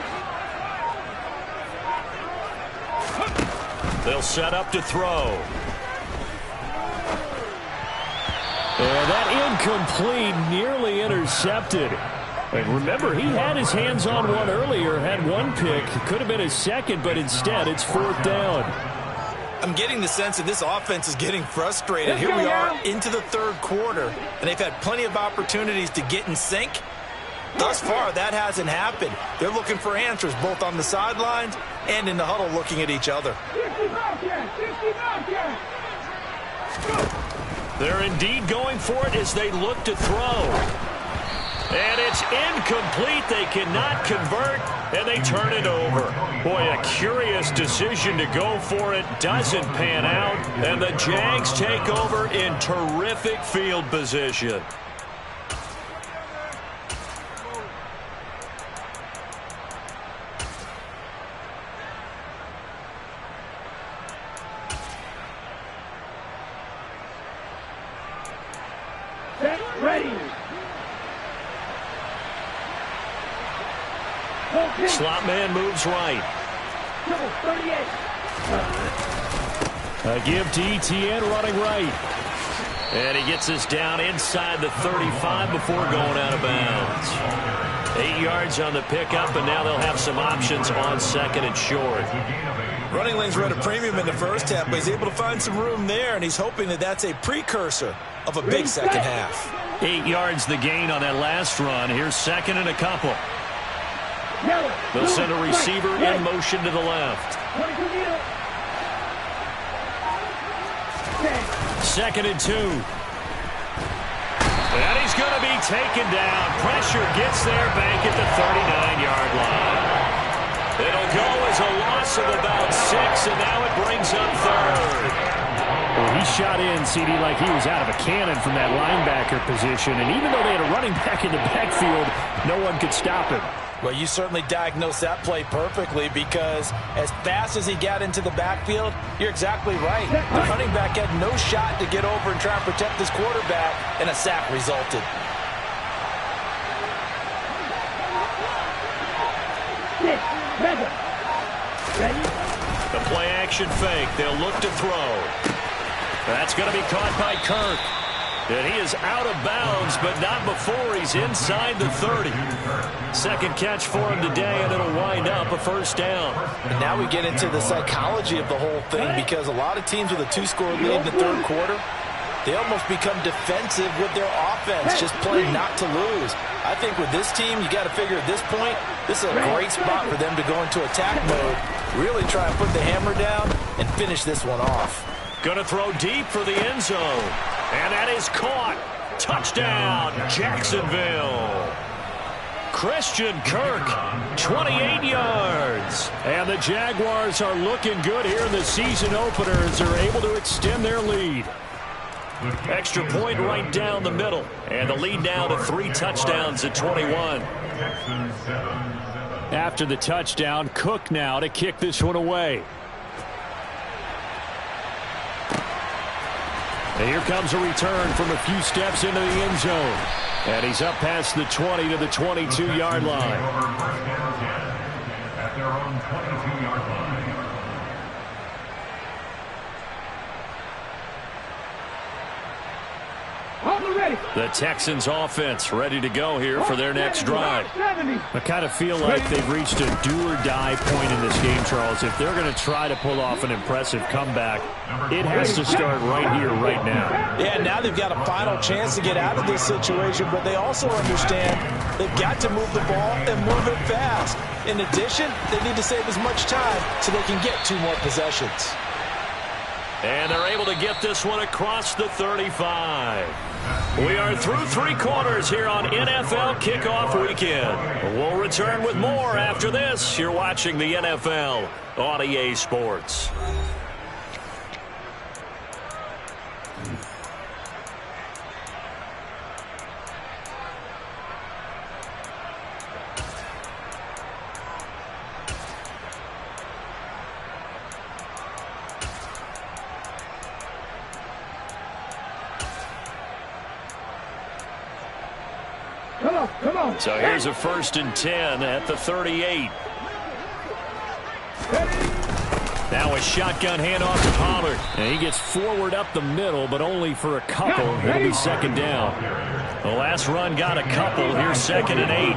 They'll set up to throw. And that incomplete, nearly intercepted. And remember, he had his hands on one earlier, had one pick. Could have been his second, but instead it's 4th down. I'm getting the sense that this offense is getting frustrated. Here we are into the 3rd quarter, and they've had plenty of opportunities to get in sync. Thus far, that hasn't happened. They're looking for answers both on the sidelines and in the huddle looking at each other. They're indeed going for it as they look to throw. And it's incomplete. They cannot convert, and they turn it over. Boy, a curious decision to go for it. Doesn't pan out, and the Jags take over in terrific field position. Ready. Slot man moves right. 38. A give to Etienne running right. And he gets us down inside the 35 before going out of bounds. 8 yards on the pickup, and now they'll have some options on 2nd and short. Running lanes were at a premium in the first half, but he's able to find some room there, and he's hoping that that's a precursor of a big second half. 8 yards the gain on that last run. Here's 2nd and a couple. They'll send a receiver in motion to the left. 2nd and 2. And he's going to be taken down. Pressure gets there, Bank at the 39-yard line. It'll go as a loss of about 6, and now it brings up 3rd. Well, he shot in, CD, like he was out of a cannon from that linebacker position. And even though they had a running back in the backfield, no one could stop him. Well, you certainly diagnosed that play perfectly, because as fast as he got into the backfield, you're exactly right. The running back had no shot to get over and try and protect this quarterback, and a sack resulted. The play action fake. They'll look to throw. That's going to be caught by Kirk. And he is out of bounds, but not before he's inside the 30. Second catch for him today, and it'll wind up a 1st down. And now we get into the psychology of the whole thing, because a lot of teams with a 2-score lead in the 3rd quarter, they almost become defensive with their offense, just playing not to lose. I think with this team, you got to figure at this point, this is a great spot for them to go into attack mode, really try and put the hammer down and finish this one off. Going to throw deep for the end zone. And that is caught. Touchdown, Jacksonville. Christian Kirk, 28 yards. And the Jaguars are looking good here in the season opener as they're able to extend their lead. Extra point right down the middle. And the lead now to 3 touchdowns at 21. After the touchdown, Cook now to kick this one away. And here comes a return from a few steps into the end zone. And he's up past the 20 to the 22-yard line. At their own 22-yard line. The Texans offense ready to go here for their next drive. I kind of feel like they've reached a do-or-die point in this game, Charles. If they're going to try to pull off an impressive comeback, it has to start right here, right now. Yeah, now they've got a final chance to get out of this situation, but they also understand they've got to move the ball and move it fast. In addition, they need to save as much time so they can get 2 more possessions. And they're able to get this one across the 35. We are through 3 quarters here on NFL Kickoff Weekend. We'll return with more after this. You're watching the NFL on EA Sports. Come on. So here's a 1st and 10 at the 38. Now a shotgun handoff to Pollard. And he gets forward up the middle, but only for a couple. It'll be 2nd down. The last run got a couple. Here's 2nd and 8.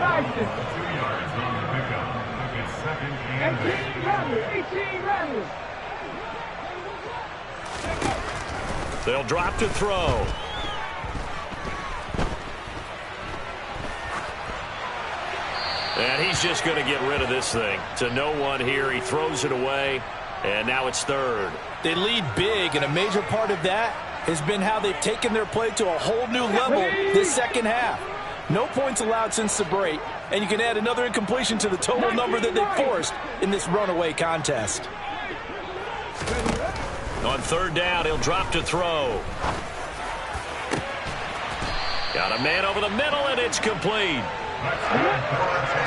18 runners. They'll drop to throw. And he's just going to get rid of this thing. To no one here. He throws it away. And now it's 3rd. They lead big, and a major part of that has been how they've taken their play to a whole new level this second half. No points allowed since the break, and you can add another incompletion to the total number that they forced in this runaway contest. On 3rd down, he'll drop to throw. Got a man over the middle, and it's complete.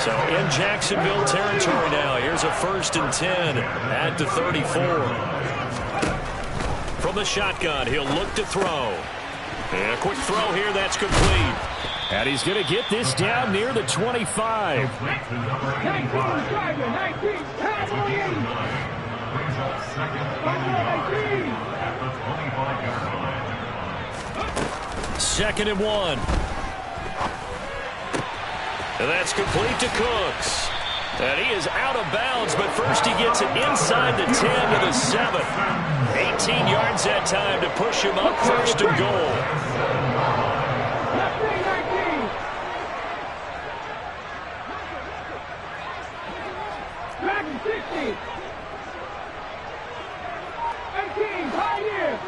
So in Jacksonville territory now. Here's a 1st and 10 at the 34. From the shotgun, he'll look to throw. And a quick throw here, that's complete. And he's going to get this down near the 25. 19, Tiger, 19, Cowboys. 2nd and 1. And that's complete to Cooks. And he is out of bounds, but first he gets it inside the 10 to the 7. 18 yards that time to push him up 1st and goal. Left wing 19. Dragon 60. 18, Pioneer.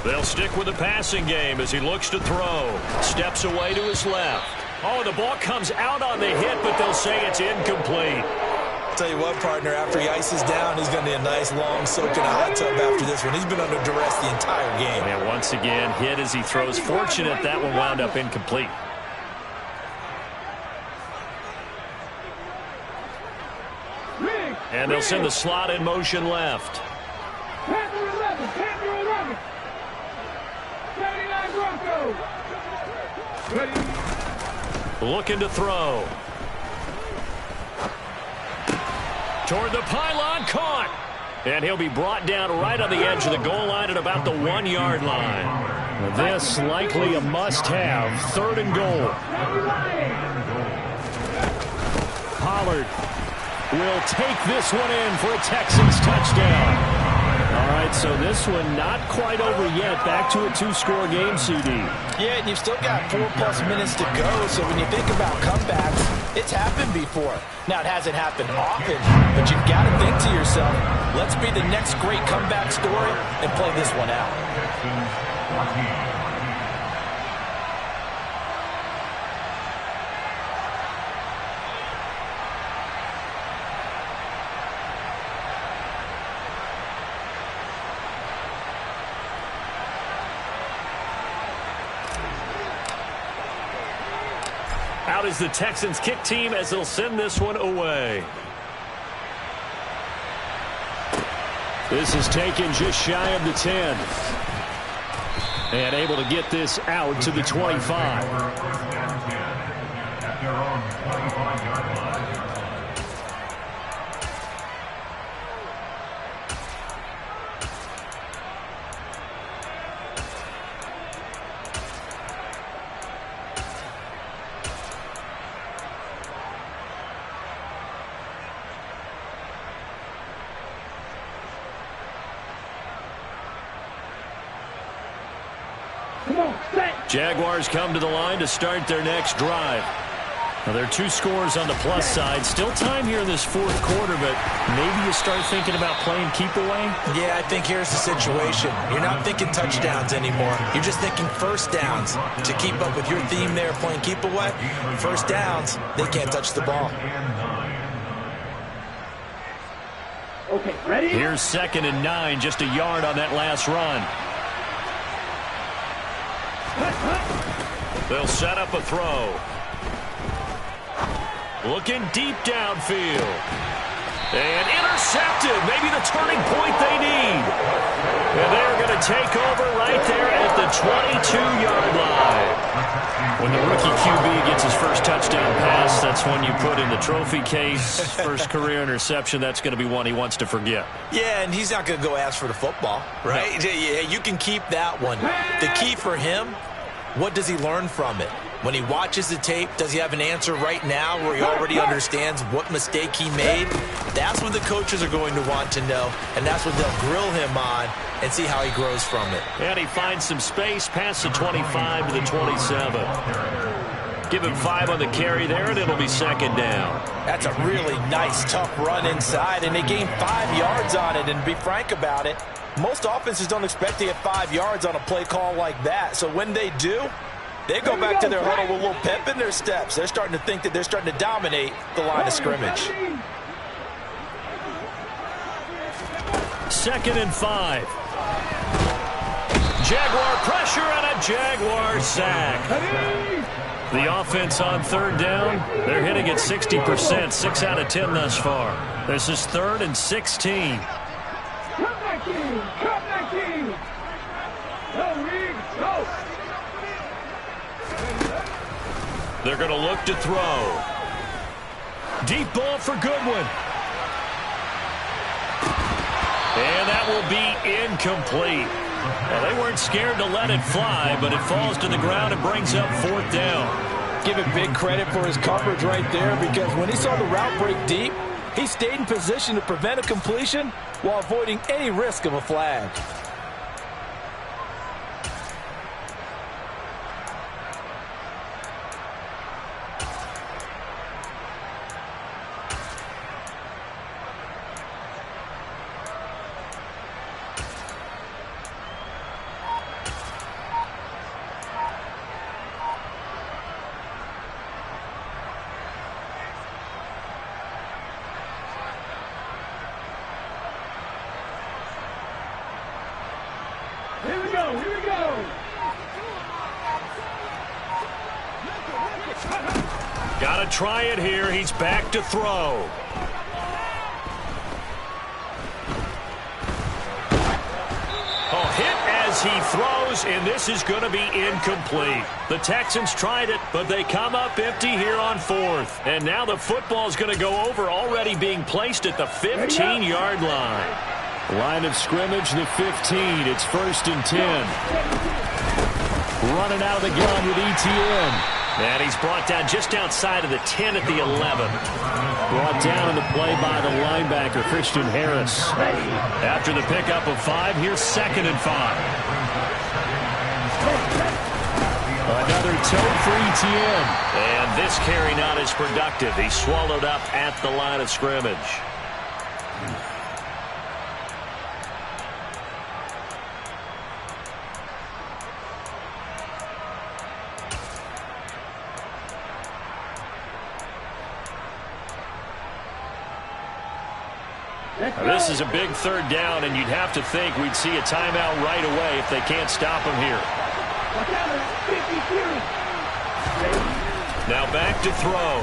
They'll stick with the passing game as he looks to throw. Steps away to his left. Oh, the ball comes out on the hit, but they'll say it's incomplete. I'll tell you what, partner, after he ices down, he's going to need a nice long soak in a hot tub after this one. He's been under duress the entire game. And once again, hit as he throws. Fortunate that one wound up incomplete. And they'll send the slot in motion left. Panther 11, Panther 11. 79 Broncos. Ready. Looking to throw. Toward the pylon, caught. And he'll be brought down right on the edge of the goal line at about the 1-yard line. This likely a must-have. 3rd and goal. Pollard will take this one in for a Texans touchdown. All right, so this one not quite over yet. Back to a 2-score game, CD. Yeah, and you've still got 4+ minutes to go, so when you think about comebacks, it's happened before. Now, it hasn't happened often, but you've got to think to yourself, let's be the next great comeback story and play this one out. Out is the Texans kick team as they'll send this one away. This is taken just shy of the 10. And able to get this out to the 25. Come on, set. Jaguars come to the line to start their next drive. Now, there are 2 scores on the plus side. Still time here in this fourth quarter, but maybe you start thinking about playing keep away? Yeah, I think here's the situation. You're not thinking touchdowns anymore. You're just thinking first downs. To keep up with your theme there, playing keep away, first downs, they can't touch the ball. Okay, ready? Here's 2nd and 9, just a yard on that last run. They'll set up a throw. Looking deep downfield. And intercepted. Maybe the turning point they need. And they're going to take over right there at the 22-yard line. When the rookie QB gets his first touchdown pass, that's when you put in the trophy case. First career interception, that's going to be one he wants to forget. Yeah, and he's not going to go ask for the football, right? No. Yeah, you can keep that one. The key for him, what does he learn from it? When he watches the tape, does he have an answer right now where he already understands what mistake he made? That's what the coaches are going to want to know, and that's what they'll grill him on and see how he grows from it. And he finds some space past the 25 to the 27. Give him 5 on the carry there, and it'll be 2nd down. That's a really nice, tough run inside, and they gained 5 yards on it. And to be frank about it, most offenses don't expect to get 5 yards on a play call like that. So when they do, they go back to their huddle with a little pep in their steps. They're starting to think that they're starting to dominate the line of scrimmage. 2nd and 5. Jaguar pressure and a Jaguar sack. The offense on 3rd down, they're hitting at 60%, 6 out of 10 thus far. This is 3rd and 16. Come back in. Come back in. Go, Reed. Go. They're going to look to throw. Deep ball for Goodwin. And that will be incomplete. Well, they weren't scared to let it fly, but it falls to the ground and brings up 4th down. Give him big credit for his coverage right there, because when he saw the route break deep, he stayed in position to prevent a completion while avoiding any risk of a flag. Here we go. Here we go. Got to try it here. He's back to throw. Oh, hit as he throws, and this is going to be incomplete. The Texans tried it, but they come up empty here on 4th. And now the football's going to go over, already being placed at the 15-yard line. Line of scrimmage, the 15. It's 1st and 10. Running out of the gun with ETN. And he's brought down just outside of the 10 at the 11. Brought down in the play by the linebacker, Christian Harris. After the pickup of 5, here's 2nd and 5. Another toe for ETN. And this carry not as productive. He's swallowed up at the line of scrimmage. This is a big 3rd down, and you'd have to think we'd see a timeout right away if they can't stop him here. Now back to throw.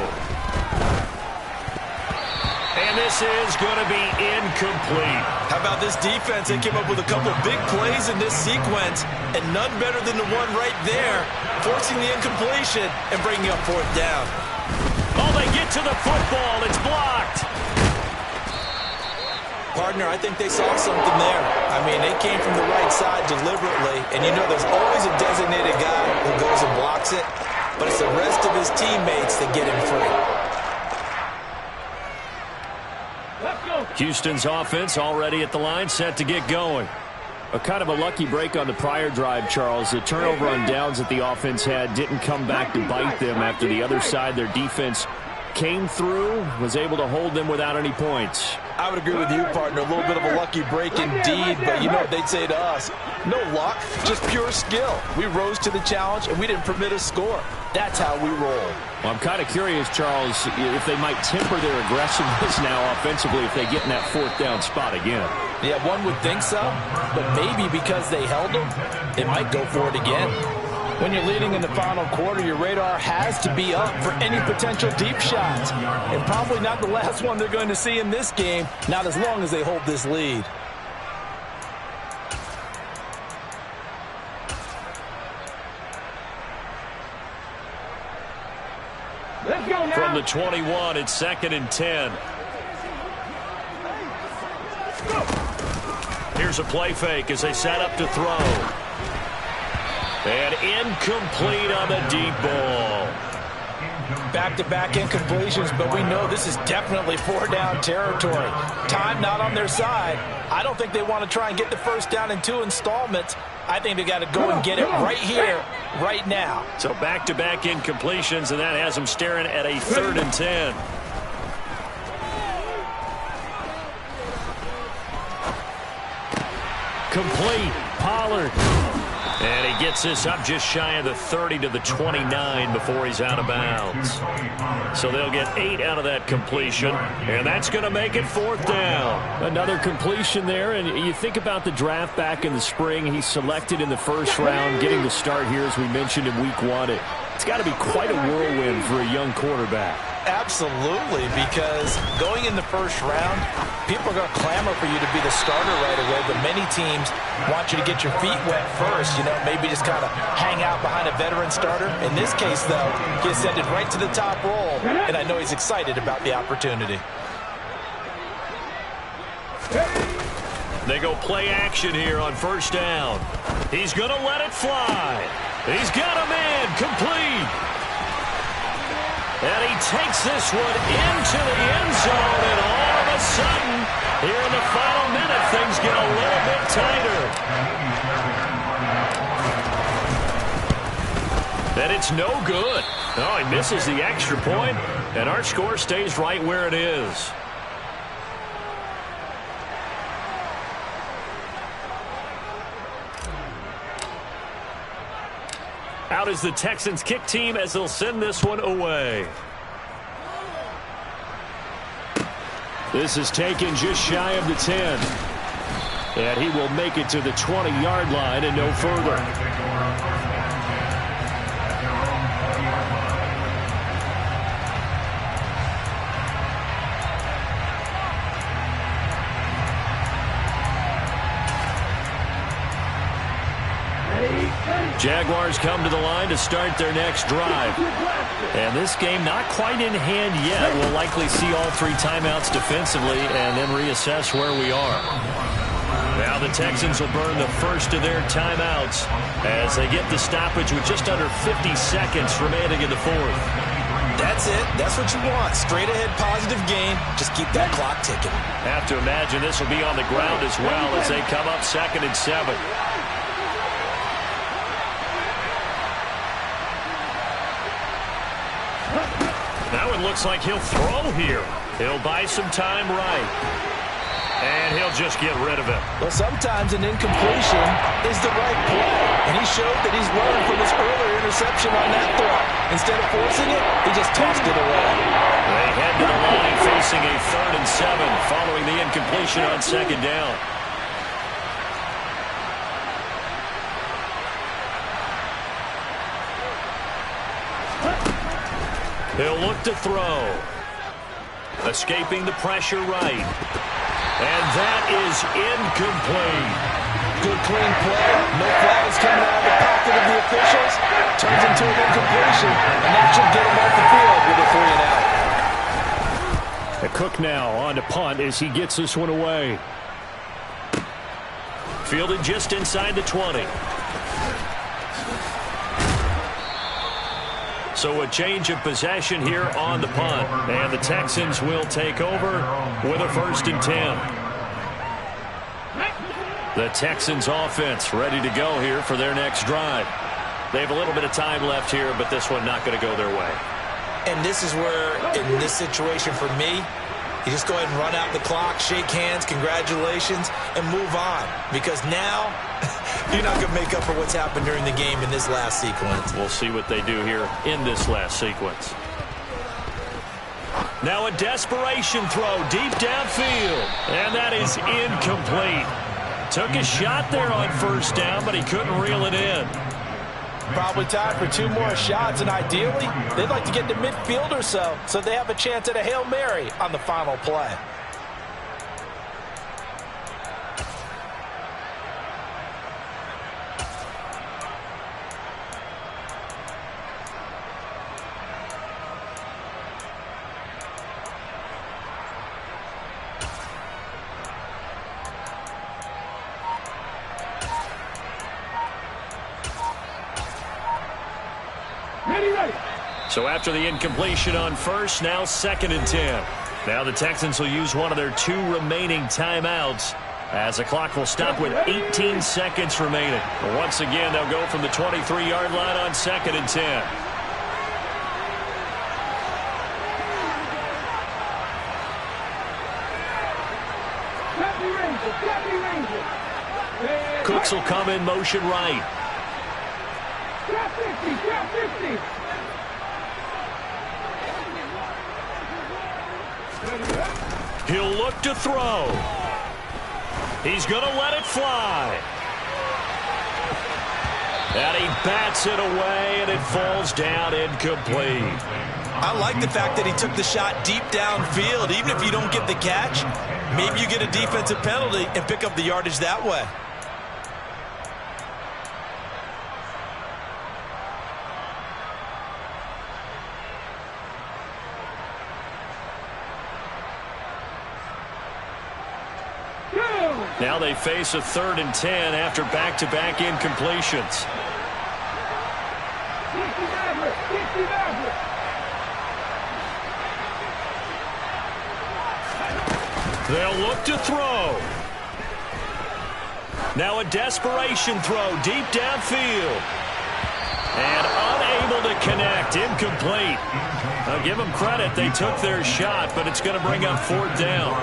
And this is going to be incomplete. How about this defense? They came up with a couple big plays in this sequence, and none better than the one right there, forcing the incompletion and bringing up 4th down. Oh, they get to the football. It's blocked. Partner, I think they saw something there. I mean, they came from the right side deliberately, and you know there's always a designated guy who goes and blocks it, but it's the rest of his teammates that get him free. Let's go. Houston's offense already at the line, set to get going. A kind of a lucky break on the prior drive, Charles. The turnover on downs that the offense had didn't come back to bite them after the other side. Their defense came through, was able to hold them without any points. I would agree with you, partner. A little bit of a lucky break indeed, but you know what they'd say to us? No luck, just pure skill. We rose to the challenge, and we didn't permit a score. That's how we roll. Well, I'm kind of curious, Charles, if they might temper their aggressiveness now offensively if they get in that fourth down spot again. Yeah, one would think so, but maybe because they held them, they might go for it again. When you're leading in the final quarter, your radar has to be up for any potential deep shots. And probably not the last one they're going to see in this game, not as long as they hold this lead. Let's go now. From the 21, it's 2nd and 10. Here's a play fake as they set up to throw. And incomplete on the deep ball. Back-to-back incompletions, but we know this is definitely four-down territory. Time not on their side. I don't think they want to try and get the first down in 2 installments. I think they got to go and get it right here, right now. So back-to-back incompletions, and that has them staring at a 3rd and 10. Complete. Pollard. And he gets this up just shy of the 30 to the 29 before he's out of bounds. So they'll get 8 out of that completion, and that's going to make it 4th down. Another completion there, and you think about the draft back in the spring. He's selected in the first round, getting the start here, as we mentioned in week 1. It's got to be quite a whirlwind for a young quarterback. Absolutely, because going in the first round, people are going to clamor for you to be the starter right away, but many teams want you to get your feet wet first, you know, maybe just kind of hang out behind a veteran starter. In this case, though, he ascended right to the top role, and I know he's excited about the opportunity. They go play action here on 1st down. He's going to let it fly. He's got a man complete. And he takes this one into the end zone, and all of a sudden, here in the final minute, things get a little bit tighter. And it's no good. Oh, he misses the extra point, and our score stays right where it is. Out is the Texans kick team as they'll send this one away. This is taken just shy of the 10. And he will make it to the 20-yard line and no further. Jaguars come to the line to start their next drive. And this game not quite in hand yet. We'll likely see all 3 timeouts defensively and then reassess where we are. Now the Texans will burn the first of their timeouts as they get the stoppage with just under 50 seconds remaining in the 4th. That's it. That's what you want. Straight ahead positive gain. Just keep that clock ticking. Have to imagine this will be on the ground as well as they come up 2nd and 7. Now it looks like he'll throw here. He'll buy some time right. And he'll just get rid of it. Well, sometimes an incompletion is the right play. And he showed that he's learned from his earlier interception on that throw. Instead of forcing it, he just tossed it away. They head to the line facing a 3rd and 7 following the incompletion on 2nd down. He'll look to throw. Escaping the pressure right. And that is incomplete. Good clean play. No flags coming out of the pocket of the officials. Turns into an incompletion. And that should get him off the field with a 3 and out. Cook now on to punt as he gets this one away. Fielded just inside the 20. So a change of possession here on the punt. And the Texans will take over with a 1st and 10. The Texans offense ready to go here for their next drive. They have a little bit of time left here, but this one not going to go their way. And this is where, in this situation for me, you just go ahead and run out the clock, shake hands, congratulations, and move on. Because now, you're not going to make up for what's happened during the game in this last sequence. We'll see what they do here in this last sequence. Now a desperation throw deep downfield. And that is incomplete. Took a shot there on first down, but he couldn't reel it in. Probably time for 2 more shots, and ideally, they'd like to get to midfield or so they have a chance at a Hail Mary on the final play. So after the incompletion on first, now 2nd and 10. Now the Texans will use one of their 2 remaining timeouts as the clock will stop with 18 seconds remaining. But once again, they'll go from the 23-yard line on 2nd and 10. Cooks will come in motion right. Trap 50, trap 50. He'll look to throw. He's going to let it fly. And he bats it away, and it falls down incomplete. I like the fact that he took the shot deep downfield. Even if you don't get the catch, maybe you get a defensive penalty and pick up the yardage that way. Now they face a 3rd and 10 after back-to-back incompletions. They'll look to throw. Now a desperation throw deep downfield. And unable to connect. Incomplete. I'll give them credit. They took their shot, but it's going to bring up 4th down.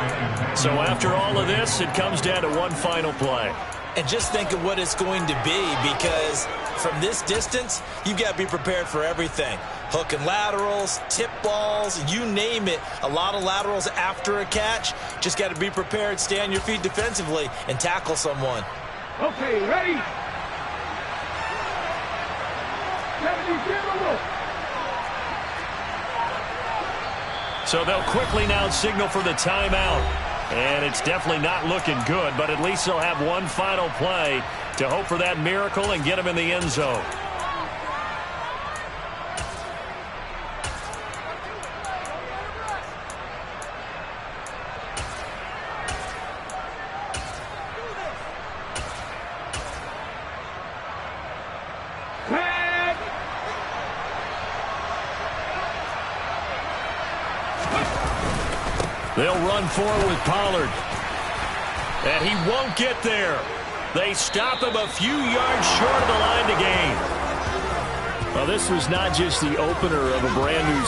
So after all of this, it comes down to one final play. And just think of what it's going to be, because from this distance, you've got to be prepared for everything. Hook and laterals, tip balls, you name it. A lot of laterals after a catch. Just got to be prepared, stay on your feet defensively, and tackle someone. Okay, ready? So they'll quickly now signal for the timeout. And it's definitely not looking good, but at least they'll have one final play to hope for that miracle and get them in the end zone. They'll run forward with Pollard. And he won't get there. They stop him a few yards short of the line to gain. Well, this was not just the opener of a brand new